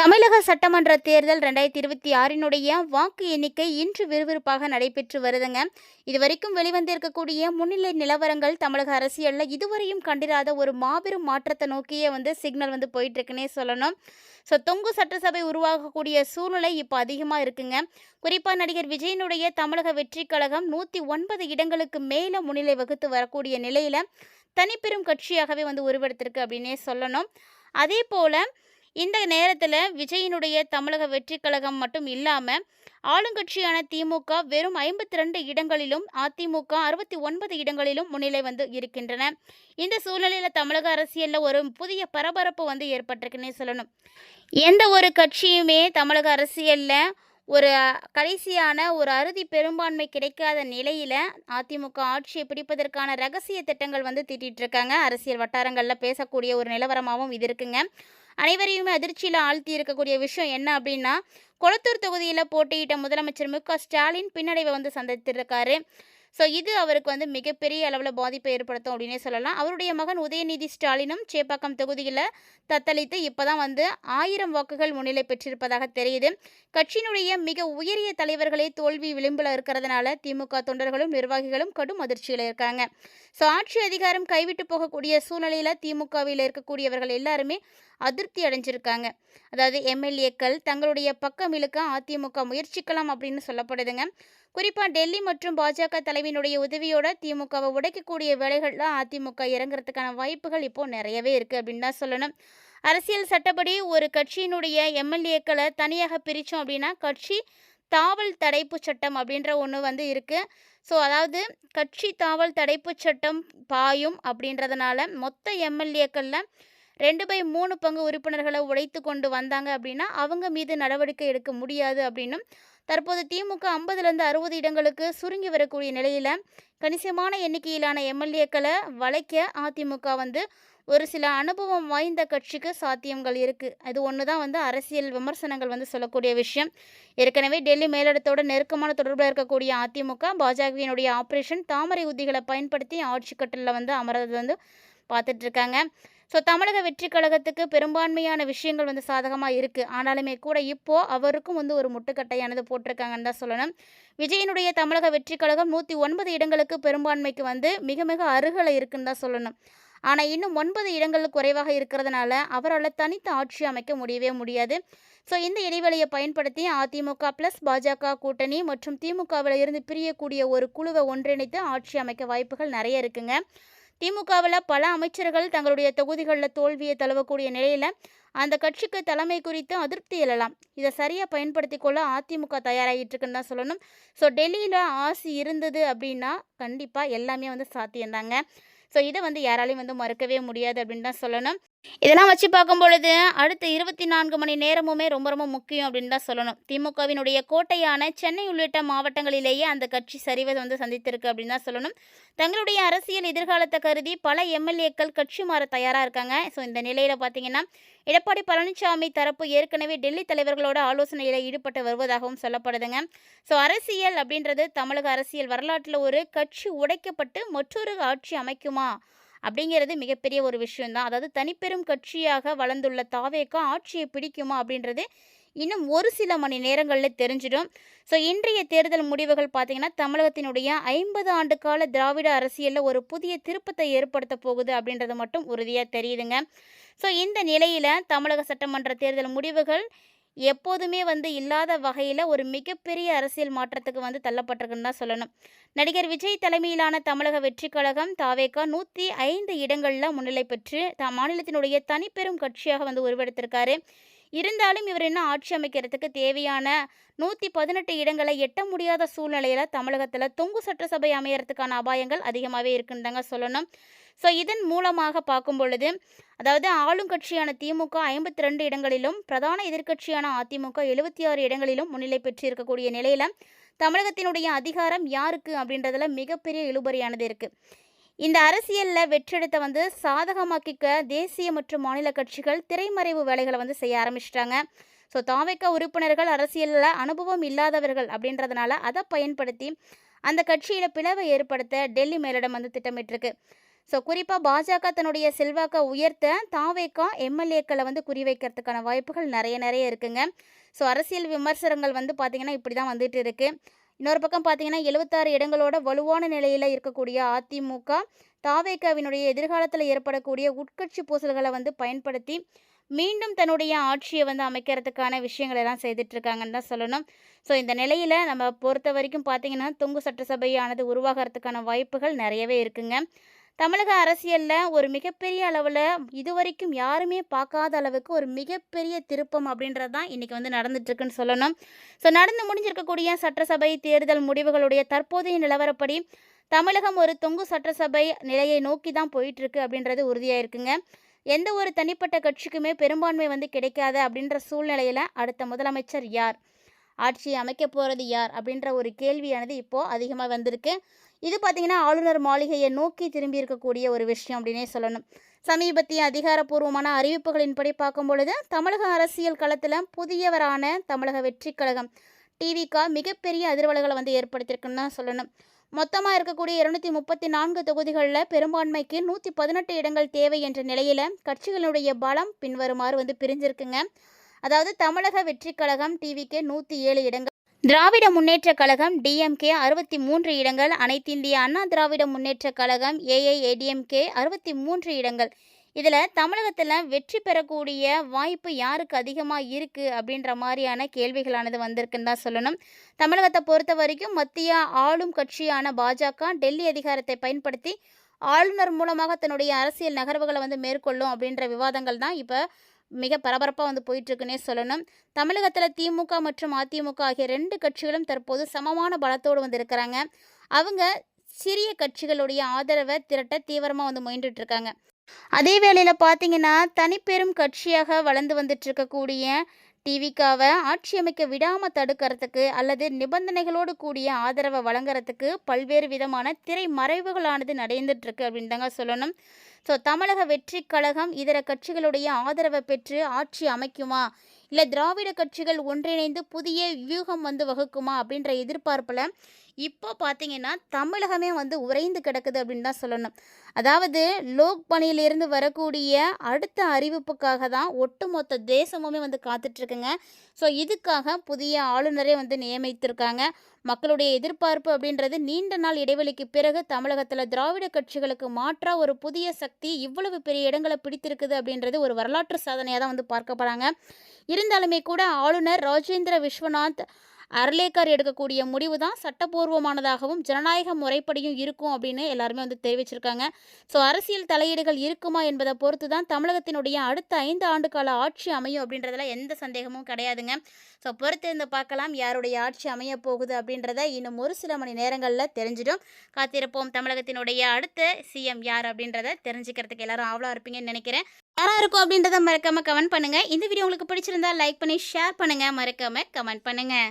தமிழக சட்டமன்ற தேர்தல் 2026 வாக்கு எண்ணிக்கை இன்று விறுவிறுப்பாக நடைபெற்று வருதுங்க. இதுவரைக்கும் வெளிவந்திருக்கக்கூடிய முன்னிலை நிலவரங்கள் தமிழக அரசியலில் இதுவரையும் கண்டிராத ஒரு மாபெரும் மாற்றத்தை நோக்கியே சிக்னல் போயிட்டு இருக்குன்னே சொல்லணும். தொங்கு சட்டசபை உருவாகக்கூடிய சூழ்நிலை இப்போ அதிகமாக இருக்குங்க. குறிப்பாக நடிகர் விஜயனுடைய தமிழக வெற்றி கழகம் 109 இடங்களுக்கு மேலே முன்னிலை வகுத்து வரக்கூடிய நிலையில் தனிப்பெரும் கட்சியாகவே உருவெடுத்திருக்கு அப்படின்னே சொல்லணும். அதே போல் இந்த நேரத்தில் விஜயினுடைய தமிழக வெற்றி கழகம் மட்டும் இல்லாமல் ஆளுங்கட்சியான திமுக வெறும் 52 இடங்களிலும், அதிமுக 69 இடங்களிலும் முன்னிலை இருக்கின்றன. இந்த சூழ்நிலையில் தமிழக அரசியலில் ஒரு புதிய பரபரப்பு ஏற்பட்டிருக்குன்னே சொல்லணும். எந்த ஒரு கட்சியுமே தமிழக அரசியலில் ஒரு கடைசியான ஒரு அறுதி பெரும்பான்மை கிடைக்காத நிலையில் அதிமுக ஆட்சியை பிடிப்பதற்கான ரகசிய திட்டங்கள் தீட்டிட்டு இருக்காங்க. அரசியல் வட்டாரங்களில் பேசக்கூடிய ஒரு நிலவரமாகவும் இது இருக்குங்க. அனைவரையுமே அதிர்ச்சியில் ஆழ்த்தி இருக்கக்கூடிய விஷயம் என்ன அப்படின்னா, கொளத்தூர் தொகுதியில் போட்டியிட்ட முதலமைச்சர் மு.க. ஸ்டாலின் பின்னடைவை சந்தித்திருக்காரு. இது அவருக்கு மிகப்பெரிய அளவில் பாதிப்பை ஏற்படுத்தும் அப்படின்னே சொல்லலாம். அவருடைய மகன் உதயநிதி ஸ்டாலினும் சேப்பாக்கம் தொகுதியில் தத்தளித்து இப்போ தான் 1000 வாக்குகள் முன்னிலை பெற்றிருப்பதாக தெரியுது. கட்சியினுடைய மிக உயரிய தலைவர்களே தோல்வி விளிம்பில் இருக்கிறதுனால திமுக தொண்டர்களும் நிர்வாகிகளும் கடும் அதிர்ச்சியில் இருக்காங்க. ஆட்சி அதிகாரம் கைவிட்டு போகக்கூடிய சூழ்நிலையில் திமுகவில் இருக்கக்கூடியவர்கள் எல்லாருமே அதிருப்தி அடைஞ்சிருக்காங்க. அதாவது எம்எல்ஏக்கள் தங்களுடைய பக்கம் இழுக்க அதிமுக முயற்சிக்கலாம் அப்படின்னு சொல்லப்படுதுங்க. குறிப்பாக டெல்லி மற்றும் பாஜக தலைவியினுடைய உதவியோட திமுகவை உடைக்கக்கூடிய வேலைகளில் அதிமுக இறங்குறதுக்கான வாய்ப்புகள் இப்போ நிறையவே இருக்குது அப்படின்னு தான் சொல்லணும். அரசியல் சட்டப்படி ஒரு கட்சியினுடைய எம்எல்ஏக்களை தனியாக பிரித்தோம் அப்படின்னா கட்சி தாவல் தடைப்பு சட்டம் அப்படின்ற ஒன்று இருக்குது. அதாவது கட்சி தாவல் தடைப்பு சட்டம் பாயும் அப்படின்றதுனால மொத்த எம்எல்ஏக்களில் 2/3 பங்கு உறுப்பினர்களை உடைத்து கொண்டு வந்தாங்க அப்படின்னா அவங்க மீது நடவடிக்கை எடுக்க முடியாது அப்படின்னும், தற்போது திமுக 50லேருந்து 60 இடங்களுக்கு சுருங்கி வரக்கூடிய நிலையில் கணிசமான எண்ணிக்கையிலான எம்எல்ஏக்களை வளைக்க அதிமுக ஒரு சில அனுபவம் வாய்ந்த கட்சிக்கு சாத்தியங்கள் இருக்குது. அது ஒன்று தான் அரசியல் விமர்சனங்கள் சொல்லக்கூடிய விஷயம். ஏற்கனவே டெல்லி மேலிடத்தோட நெருக்கமான தொடர்பில் இருக்கக்கூடிய அதிமுக பாஜகவினுடைய ஆப்ரேஷன் தாமரை உத்திகளை பயன்படுத்தி ஆட்சி கட்டலில் அமர்றது பார்த்துட்ருக்காங்க. தமிழக வெற்றி கழகத்துக்கு பெரும்பான்மையான விஷயங்கள் சாதகமாக இருக்குது. ஆனாலுமே கூட இப்போது அவருக்கும் ஒரு முட்டுக்கட்டையானது போட்டிருக்காங்கன்னு தான் சொல்லணும். விஜயனுடைய தமிழக வெற்றி கழகம் 109 இடங்களுக்கு பெரும்பான்மைக்கு மிக மிக அருகில் இருக்குன்னு தான் சொல்லணும். ஆனால் இன்னும் 9 இடங்கள் குறைவாக இருக்கிறதுனால அவரால் தனித்து ஆட்சி அமைக்க முடியவே முடியாது. இந்த இடைவெளியை பயன்படுத்தி அதிமுக ப்ளஸ் பாஜக கூட்டணி மற்றும் திமுகவில் இருந்து பிரியக்கூடிய ஒரு குழுவை ஒன்றிணைத்து ஆட்சி அமைக்க வாய்ப்புகள் நிறைய இருக்குங்க. திமுகவில் பல அமைச்சர்கள் தங்களுடைய தொகுதிகளில் தோல்வியை தழுவக்கூடிய நிலையில் அந்த கட்சிக்கு தலைமை குறித்து அதிருப்தி எழலாம். இதை சரியாக பயன்படுத்தி கொள்ள அதிமுக தயாராகிட்டு இருக்குன்னு தான் சொல்லணும். டெல்லியில் ஆசி இருந்தது அப்படின்னா கண்டிப்பாக எல்லாமே சாத்தியம்தாங்க. இதை யாராலையும் மறுக்கவே முடியாது அப்படின்னு தான் சொல்லணும். இதெல்லாம் வச்சு பார்க்கும் பொழுது அடுத்த 24 மணி நேரமுமே ரொம்ப ரொம்ப முக்கியம் அப்படின்னு தான் சொல்லணும். திமுகவினுடைய கோட்டையான சென்னை உள்ளிட்ட மாவட்டங்களிலேயே அந்த கட்சி சரிவை சந்தித்திருக்கு அப்படின்னு தான் சொல்லணும். தங்களுடைய அரசியல் எதிர்காலத்தை கருதி பல எம்எல்ஏக்கள் கட்சி மாற தயாராக இருக்காங்க. இந்த நிலையில் பார்த்தீங்கன்னா எடப்பாடி பழனிசாமி தரப்பு ஏற்கனவே டெல்லி தலைவர்களோட ஆலோசனையில் ஈடுபட்டு வருவதாகவும் சொல்லப்படுதுங்க. அரசியல் அப்படின்றது தமிழக அரசியல் வரலாற்றில் ஒரு கட்சி உடைக்கப்பட்டு மற்றொரு ஆட்சி அமைக்குமா அப்படிங்கிறது மிகப்பெரிய ஒரு விஷயம்தான். அதாவது தனிப்பெரும் கட்சியாக வளர்ந்துள்ள தாவேகா ஆட்சியை பிடிக்குமா அப்படின்றது இன்னும் ஒரு சில மணி நேரங்களில் தெரிஞ்சிடும். இன்றைய தேர்தல் முடிவுகள் பார்த்திங்கன்னா தமிழகத்தினுடைய 50 ஆண்டு கால திராவிட அரசியலில் ஒரு புதிய திருப்பத்தை ஏற்படுத்த போகுது அப்படின்றது மட்டும் உறுதியாக தெரியுதுங்க. இந்த நிலையில் தமிழக சட்டமன்ற தேர்தல் முடிவுகள் எப்போதுமே இல்லாத வகையில் ஒரு மிகப்பெரிய அரசியல் மாற்றத்துக்கு தள்ளப்பட்டிருக்குன்னு தான் சொல்லணும். நடிகர் விஜய் தலைமையிலான தமிழக வெற்றி கழகம் தாவேகா 105 இடங்களில் முன்னிலை பெற்று மாநிலத்தினுடைய தனிப்பெரும் கட்சியாக உருவெடுத்திருக்காரு. இருந்தாலும் இவர் இன்னும் ஆட்சி அமைக்கிறதுக்கு தேவையான 118 இடங்களை எட்ட முடியாத சூழ்நிலையில் தமிழகத்தில் தொங்கு சட்டசபை அமையறதுக்கான அபாயங்கள் அதிகமாகவே இருக்குன்னு தாங்க சொல்லணும். இதன் மூலமாக பார்க்கும் பொழுது அதாவது ஆளுங்கட்சியான திமுக 52 இடங்களிலும் பிரதான எதிர்க்கட்சியான அதிமுக 76 இடங்களிலும் முன்னிலை பெற்று இருக்கக்கூடிய நிலையில் தமிழகத்தினுடைய அதிகாரம் யாருக்கு அப்படின்றதுல மிகப்பெரிய இழுபறியானது இருக்குது. இந்த அரசியலில் வெற்றெடுத்த சாதகமாக்கிக்க தேசிய மற்றும் மாநில கட்சிகள் திரைமறைவு வேலைகளை செய்ய ஆரம்பிச்சிட்டாங்க. தாவேகா உறுப்பினர்கள் அரசியலில் அனுபவம் இல்லாதவர்கள் அப்படின்றதுனால அதை பயன்படுத்தி அந்த கட்சியில் பிளவை ஏற்படுத்த டெல்லி மேலிடம் திட்டமிட்டிருக்கு. ஸோ குறிப்பாக பாஜக தன்னுடைய செல்வாக்கை உயர்த்த தாவேகா எம்எல்ஏக்களை வந்து குறிவைக்கிறதுக்கான வாய்ப்புகள் நிறைய நிறைய இருக்குங்க. ஸோ அரசியல் விமர்சனங்கள் வந்து பார்த்திங்கன்னா இப்படி தான் வந்துட்டு இருக்குது. இன்னொரு பக்கம் பார்த்தீங்கன்னா 76 இடங்களோட வலுவான நிலையில் இருக்கக்கூடிய அதிமுக தாவேகாவினுடைய எதிர்காலத்தில் ஏற்படக்கூடிய உட்கட்சி பூசல்களை வந்து பயன்படுத்தி மீண்டும் தன்னுடைய ஆட்சியை வந்து அமைக்கிறதுக்கான விஷயங்கள் எல்லாம் செய்துட்டு இருக்காங்கன்னு தான் சொல்லணும். ஸோ இந்த நிலையில் நம்ம பொறுத்த வரைக்கும் பார்த்தீங்கன்னா தொங்கு சட்டசபையானது உருவாகிறதுக்கான வாய்ப்புகள் நிறையவே இருக்குங்க. தமிழக அரசியலில் ஒரு மிகப்பெரிய அளவில் இதுவரைக்கும் யாருமே பார்க்காத அளவுக்கு ஒரு மிகப்பெரிய திருப்பம் அப்படின்றது தான் இன்றைக்கி வந்து நடந்துட்டுருக்குன்னு சொல்லணும். ஸோ நடந்து முடிஞ்சிருக்கக்கூடிய சட்டசபை தேர்தல் முடிவுகளுடைய தற்போதைய நிலவரப்படி தமிழகம் ஒரு தொங்கு சட்டசபை நிலையை நோக்கி தான் போயிட்டுருக்கு அப்படின்றது உறுதியாக இருக்குங்க. எந்த ஒரு தனிப்பட்ட கட்சிக்குமே பெரும்பான்மை வந்து கிடைக்காத அப்படின்ற சூழ்நிலையில் அடுத்த முதலமைச்சர் யார், ஆட்சியை அமைக்க போகிறது யார் அப்படின்ற ஒரு கேள்வியானது இப்போது அதிகமாக வந்திருக்கு. இது பார்த்திங்கன்னா ஆளுநர் மாளிகையை நோக்கி திரும்பி இருக்கக்கூடிய ஒரு விஷயம் அப்படின்னே சொல்லணும். சமீபத்திய அதிகாரப்பூர்வமான அறிவிப்புகளின்படி பார்க்கும் பொழுது தமிழக அரசியல் களத்தில் புதியவரான தமிழக வெற்றி கழகம் டிவிக மிகப்பெரிய அதிர்வலைகளை வந்து ஏற்படுத்தியிருக்குன்னு தான் சொல்லணும். மொத்தமாக இருக்கக்கூடிய 234 தொகுதிகளில் பெரும்பான்மைக்கு 118 இடங்கள் தேவை என்ற நிலையில் கட்சிகளுடைய பலம் பின்வருமாறு வந்து பிரிஞ்சிருக்குங்க. அதாவது தமிழக வெற்றி கழகம் டிவிக்கு 107 இடங்கள், திராவிட முன்னேற்ற கழகம் டிஎம்கே 63 இடங்கள், அனைத்திந்திய அண்ணா திராவிட முன்னேற்ற கழகம் ஏஐஏடிஎம்கே 63 இடங்கள். இதில் தமிழகத்தில் வெற்றி பெறக்கூடிய வாய்ப்பு யாருக்கு அதிகமாக இருக்குது அப்படின்ற மாதிரியான கேள்விகளானது வந்திருக்குன்னு தான் சொல்லணும். தமிழகத்தை பொறுத்த வரைக்கும் மத்திய ஆளும் கட்சியான பாஜக டெல்லி அதிகாரத்தை பயன்படுத்தி ஆளுநர் மூலமாக தன்னுடைய அரசியல் நகர்வுகளை வந்து மேற்கொள்ளும் அப்படின்ற விவாதங்கள் தான் இப்போ மிக பரபரப்பாக வந்து போயிட்டுருக்குன்னே சொல்லணும். தமிழகத்தில் திமுக மற்றும் அதிமுக ஆகிய 2 கட்சிகளும் தற்போது சமமான பலத்தோடு வந்து இருக்கிறாங்க. அவங்க சிறிய கட்சிகளுடைய ஆதரவை திரட்ட தீவிரமாக வந்து முயன்றுட்டுருக்காங்க. அதே வேளையில் பார்த்தீங்கன்னா தனிப்பெரும் கட்சியாக வளர்ந்து வந்துட்டு இருக்கக்கூடிய டிவிகாவை ஆட்சி அமைக்க விடாமல் தடுக்கிறதுக்கு அல்லது நிபந்தனைகளோடு கூடிய ஆதரவை வழங்குறதுக்கு பல்வேறு விதமான திரைமறைவுகளானது நடந்துட்டுருக்கு அப்படின்னு தாங்க சொல்லணும். ஸோ தமிழக வெற்றி கழகம் இதர கட்சிகளுடைய ஆதரவை பெற்று ஆட்சி அமைக்குமா, இல்லை திராவிட கட்சிகள் ஒன்றிணைந்து புதிய வியூகம் வந்து வகுக்குமா அப்படின்ற எதிர்பார்ப்பில் இப்போ பார்த்தீங்கன்னா தமிழகமே வந்து உறைந்து கிடக்குது அப்படின்னு தான் சொல்லணும். அதாவது லோக் பணியிலிருந்து வரக்கூடிய அடுத்த அறிவிப்புக்காக தான் ஒட்டுமொத்த தேசமுமே வந்து காத்துட்ருக்குங்க. ஸோ இதுக்காக புதிய ஆளுநரே வந்து நியமித்திருக்காங்க. மக்களுடைய எதிர்பார்ப்பு அப்படின்றது நீண்ட நாள் இடைவெளிக்கு பிறகு தமிழகத்தில் திராவிட கட்சிகளுக்கு மாற்றாக ஒரு புதிய சக்தி இவ்வளவு பெரிய இடங்களை பிடித்திருக்குது அப்படின்றது ஒரு வரலாற்று சாதனையாக தான் வந்து பார்க்க போகிறாங்க. இருந்தாலுமே கூட ஆளுநர் ராஜேந்திர விஸ்வநாத் அர்லேக்கர் எடுக்கக்கூடிய முடிவு தான் சட்டப்பூர்வமானதாகவும் ஜனநாயக முறைப்படியும் இருக்கும் அப்படின்னு எல்லாருமே வந்து தெரிவிச்சிருக்காங்க. ஸோ அரசியல் தலையீடுகள் இருக்குமா என்பதை பொறுத்து தான் தமிழகத்தினுடைய அடுத்த 5 ஆண்டு கால ஆட்சி அமையும் அப்படின்றதுல எந்த சந்தேகமும் கிடையாதுங்க. ஸோ பொறுத்து இருந்து பார்க்கலாம் யாருடைய ஆட்சி அமைய போகுது அப்படின்றத இன்னும் ஒரு சில மணி நேரங்களில் தெரிஞ்சிடும். காத்திருப்போம் தமிழகத்தினுடைய அடுத்த சிஎம் யார் அப்படின்றத தெரிஞ்சுக்கிறதுக்கு எல்லாரும் ஆவலாக இருப்பீங்கன்னு நினைக்கிறேன். யாராக இருக்கும் அப்படின்றத மறக்காமல் கமெண்ட் பண்ணுங்கள். இந்த வீடியோ உங்களுக்கு பிடிச்சிருந்தா லைக் பண்ணி ஷேர் பண்ணுங்கள், மறக்காமல் கமெண்ட் பண்ணுங்கள்.